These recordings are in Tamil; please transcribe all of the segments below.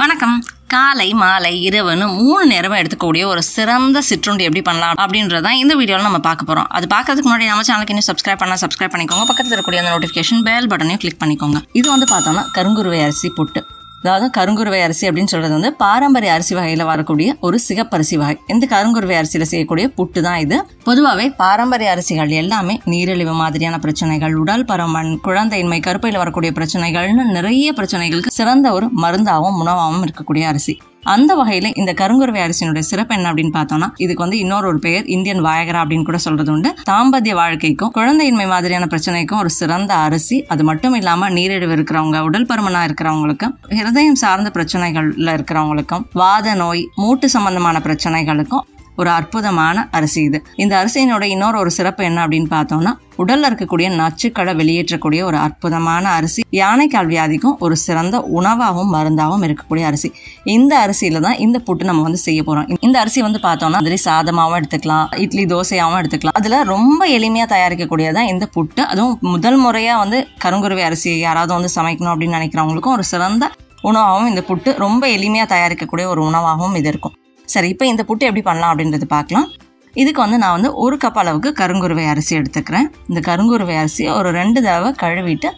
வணக்கம். காலை மாலை இரவுன்னு 3 நேரமும் எடுத்துக்கூடிய ஒரு சிறந்த சிற்றுண்டி எப்படி பண்ணலாம் அப்படின்றதான் இந்த வீடியோவில் நம்ம பார்க்க போகிறோம். அது பார்க்கறதுக்கு முன்னாடி நம்ம சேனலுக்கு இன்னும் சப்ஸ்கிரைப் பண்ணிக்கோங்க. பக்கத்தில் இருக்கக்கூடிய அந்த நோட்டிஃபிகேஷன் பெல் பட்டனையும் கிளிக் பண்ணிக்கோங்க. இது பார்த்தோம்னா கருங்குருவை அரிசி புட்டு. அதாவது கருங்குருவை அரிசி அப்படின்னு சொல்றது பாரம்பரிய அரிசி வகையில வரக்கூடிய ஒரு சிகப்பரிசி வகை. இந்த கருங்குருவை அரிசியில செய்யக்கூடிய புட்டு தான் இது. பொதுவாகவே பாரம்பரிய அரிசிகள் எல்லாமே நீரிழிவு மாதிரியான பிரச்சனைகள், உடல் பருமன், குழந்தையின்மை, கருப்பையில் வரக்கூடிய பிரச்சனைகள்னு நிறைய பிரச்சனைகளுக்கு சிறந்த ஒரு மருந்தாகவும் உணவாகவும் இருக்கக்கூடிய அரிசி. அந்த வகையில இந்த கருங்குருவை அரிசியினுடைய சிறப்பு என்ன அப்படின்னு பார்த்தோம்னா, இதுக்கு இன்னொரு ஒரு பெயர் இந்தியன் வாயகரா அப்படின்னு கூட சொல்றது உண்டு. தாம்பத்திய வாழ்க்கைக்கும் குழந்தையின்மை மாதிரியான பிரச்சனைக்கும் ஒரு சிறந்த அரிசி. அது மட்டும் இல்லாம நீரிழிவு இருக்கிறவங்க, உடல் பருமனா இருக்கிறவங்களுக்கும், ஹிருதயம் சார்ந்த பிரச்சனைகள்ல இருக்கிறவங்களுக்கும், வாத நோய், மூட்டு சம்பந்தமான பிரச்சனைகளுக்கும் ஒரு அற்புதமான அரிசி இது. இந்த அரிசியினோட இன்னொரு ஒரு சிறப்பு என்ன அப்படின்னு பார்த்தோம்னா, உடல்ல இருக்கக்கூடிய நச்சுக்களை வெளியேற்றக்கூடிய ஒரு அற்புதமான அரிசி. யானைக்கால் வியாதிக்கும் ஒரு சிறந்த உணவாகவும் மருந்தாகவும் இருக்கக்கூடிய அரிசி. இந்த அரிசியில தான் இந்த புட்டு நம்ம செய்ய போறோம். இந்த அரிசி பார்த்தோம்னா அதில் சாதமாகவும் எடுத்துக்கலாம், இட்லி தோசையாகவும் எடுத்துக்கலாம். அதுல ரொம்ப எளிமையா தயாரிக்கக்கூடியதான் இந்த புட்டு. அதுவும் முதல் முறையா கருங்குருவை அரிசி யாராவது சமைக்கணும் அப்படின்னு நினைக்கிறவங்களுக்கும் ஒரு சிறந்த உணவாகவும் இந்த புட்டு ரொம்ப எளிமையா தயாரிக்கக்கூடிய ஒரு உணவாகவும் இது இருக்கும். சரி, இப்போ இந்த புட்டு எப்படி பண்ணலாம் அப்படின்றது பார்க்கலாம். இதுக்கு நான் 1 கப் அளவுக்கு கருங்குருவை அரிசி எடுத்துக்கிறேன். இந்த கருங்குருவை அரிசியை ஒரு 2 தடவை கழுவிட்டு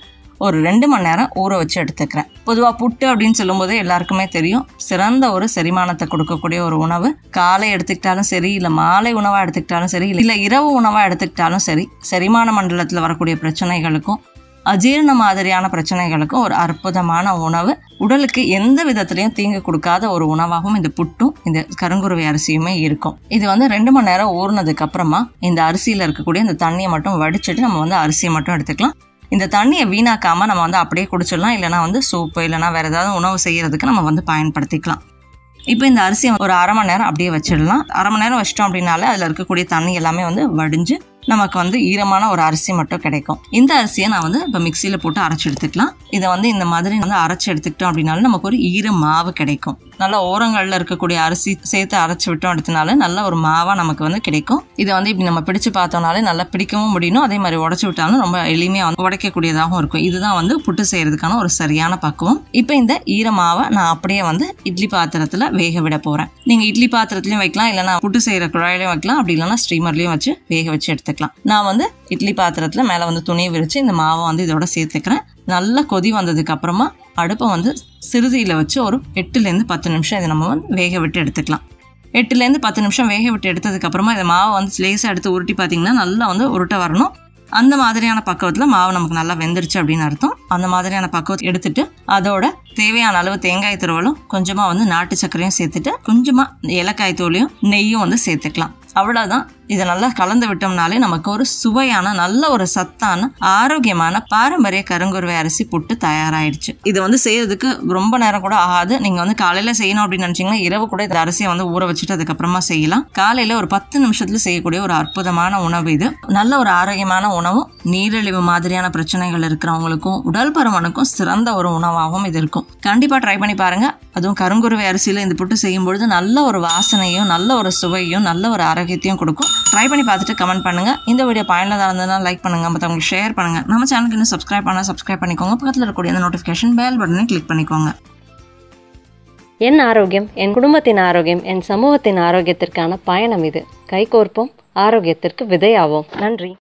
ஒரு 2 மணி நேரம் ஊற வச்சு எடுத்துக்கிறேன். பொதுவாக புட்டு அப்படின்னு சொல்லும்போது எல்லாருக்குமே தெரியும், சிறந்த ஒரு செரிமானத்தை கொடுக்கக்கூடிய ஒரு உணவு. காலை எடுத்துக்கிட்டாலும் சரி, இல்லை மாலை உணவாக எடுத்துக்கிட்டாலும் சரி, இல்லை இரவு உணவாக எடுத்துக்கிட்டாலும் சரி, செரிமான மண்டலத்தில் வரக்கூடிய பிரச்சனைகளுக்கும் அஜீரண மாதிரியான பிரச்சனைகளுக்கும் ஒரு அற்புதமான உணவு. உடலுக்கு எந்த விதத்திலையும் தீங்கு கொடுக்காத ஒரு உணவாகவும் இந்த புட்டும் இந்த கருங்குருவை அரிசியுமே இருக்கும். இது 2 மணி நேரம் ஊறினதுக்கு அப்புறமா இந்த அரிசியில இருக்கக்கூடிய இந்த தண்ணியை மட்டும் வடிச்சிட்டு நம்ம அரிசியை மட்டும் எடுத்துக்கலாம். இந்த தண்ணியை வீணாக்காம நம்ம அப்படியே குடிச்சிடலாம். இல்லைனா சூப்பு, இல்லைனா வேற ஏதாவது உணவு செய்யறதுக்கு நம்ம பயன்படுத்திக்கலாம். இப்போ இந்த அரிசியை ஒரு 1/2 மணி நேரம் அப்படியே வச்சிடலாம். 1/2 மணி நேரம் வச்சிட்டோம் அப்படின்னாலே அதில் இருக்கக்கூடிய தண்ணி எல்லாமே வடிஞ்சு நமக்கு ஈரமான ஒரு அரிசி மட்டும் கிடைக்கும். இந்த அரிசியை நான் இப்போ மிக்சியில் போட்டு அரைச்சி எடுத்துக்கலாம். இதை இந்த மாதிரி அரைச்சி எடுத்துக்கிட்டோம் அப்படின்னாலும் நமக்கு ஒரு ஈர மாவு கிடைக்கும். நல்லா ஓரங்களில் இருக்கக்கூடிய அரிசி சேர்த்து அரைச்சி விட்டோம் எடுத்தனால நல்ல ஒரு மாவாக நமக்கு கிடைக்கும். இதை இப்படி நம்ம பிடிச்சு பார்த்தோம்னாலே நல்லா பிடிக்கவும் முடியணும். அதே மாதிரி உடச்சி விட்டாலும் ரொம்ப எளிமையாக உடைக்கக்கூடியதாகவும் இருக்கும். இதுதான் புட்டு செய்யறதுக்கான ஒரு சரியான பக்குவம். இப்போ இந்த ஈர மாவை நான் அப்படியே இட்லி பாத்திரத்தில் வேக விட போகிறேன். நீங்கள் இட்லி பாத்திரத்துலையும் வைக்கலாம், இல்லைனா புட்டு செய்கிற குழாயிலையும் வைக்கலாம், அப்படி இல்லைனா ஸ்டீமர்லையும் வச்சு வேக வச்சு எடுத்துக்கலாம். நான் இட்லி பாத்திரத்தில் மேலே துணியை விரித்து இந்த மாவை இதோட சேர்த்துக்கிறேன். நல்லா கொதி வந்ததுக்கு அப்புறமா அடுப்பை சிறுதியில் வச்சு ஒரு 8லேருந்து 10 நிமிஷம் இதை நம்ம வேக விட்டு எடுத்துக்கலாம். 8லேருந்து 10 நிமிஷம் வேக விட்டு எடுத்ததுக்கு அப்புறமா இந்த மாவை லேசாக எடுத்து உருட்டி பார்த்தீங்கன்னா நல்லா உருட்ட வரணும். அந்த மாதிரியான பக்குவத்தில் மாவு நமக்கு நல்லா வெந்துருச்சு அப்படின்னு அர்த்தம். அந்த மாதிரியான பக்குவத்தை எடுத்துட்டு அதோட தேவையான அளவு தேங்காய் துருவலும், கொஞ்சமாக நாட்டு சர்க்கரையும் சேர்த்துட்டு, கொஞ்சமாக ஏலக்காய் தூளையும் நெய்யும் சேர்த்துக்கலாம். அவ்வளோதான். இதை நல்லா கலந்து விட்டோம்னாலே நமக்கு ஒரு சுவையான, நல்ல ஒரு சத்தான, ஆரோக்கியமான பாரம்பரிய கருங்குருவை அரிசி புட்டு தயாராகிடுச்சு. இது செய்யறதுக்கு ரொம்ப நேரம் கூட ஆகாது. நீங்கள் காலையில் செய்யணும் அப்படின்னு நினச்சிங்கன்னா இரவு கூட இந்த அரிசியை ஊற வச்சுட்டு அதுக்கப்புறமா செய்யலாம். காலையில் ஒரு 10 நிமிஷத்துல செய்யக்கூடிய ஒரு அற்புதமான உணவு இது. நல்ல ஒரு ஆரோக்கியமான உணவும், நீரிழிவு மாதிரியான பிரச்சனைகள் இருக்கிறவங்களுக்கும், உடல் பருமனுக்கும் சிறந்த ஒரு உணவாகவும் இது இருக்கும். கண்டிப்பாக ட்ரை பண்ணி பாருங்க. அதுவும் கருங்குருவை அரிசியில் இந்த புட்டு செய்யும் பொழுது நல்ல ஒரு வாசனையும், நல்ல ஒரு சுவையும், நல்ல ஒரு ஆரோக்கியத்தையும் கொடுக்கும். ட்ரை பண்ணி பார்த்துட்டு கமெண்ட் பண்ணுங்க. இந்த வீடியோ பயனுள்ளதாக இருந்ததுன்னா லைக் பண்ணுங்க, மற்றவங்களுக்கு ஷேர் பண்ணுங்க. நம்ம சேனலுக்கு இன்னும் சப்ஸ்கிரைப் பண்ணிக்கோங்க. பக்கத்தில் இருக்கக்கூடிய அந்த நோட்டிஃபிகேஷன் பெல் பட்டனை கிளிக் பண்ணிக்கோங்க. என் ஆரோக்கியம், என் குடும்பத்தின் ஆரோக்கியம், என் சமூகத்தின் ஆரோக்கியத்திற்கான பயணம் இது. கைகோர்ப்போம், ஆரோக்கியத்திற்கு விதையாவோம். நன்றி.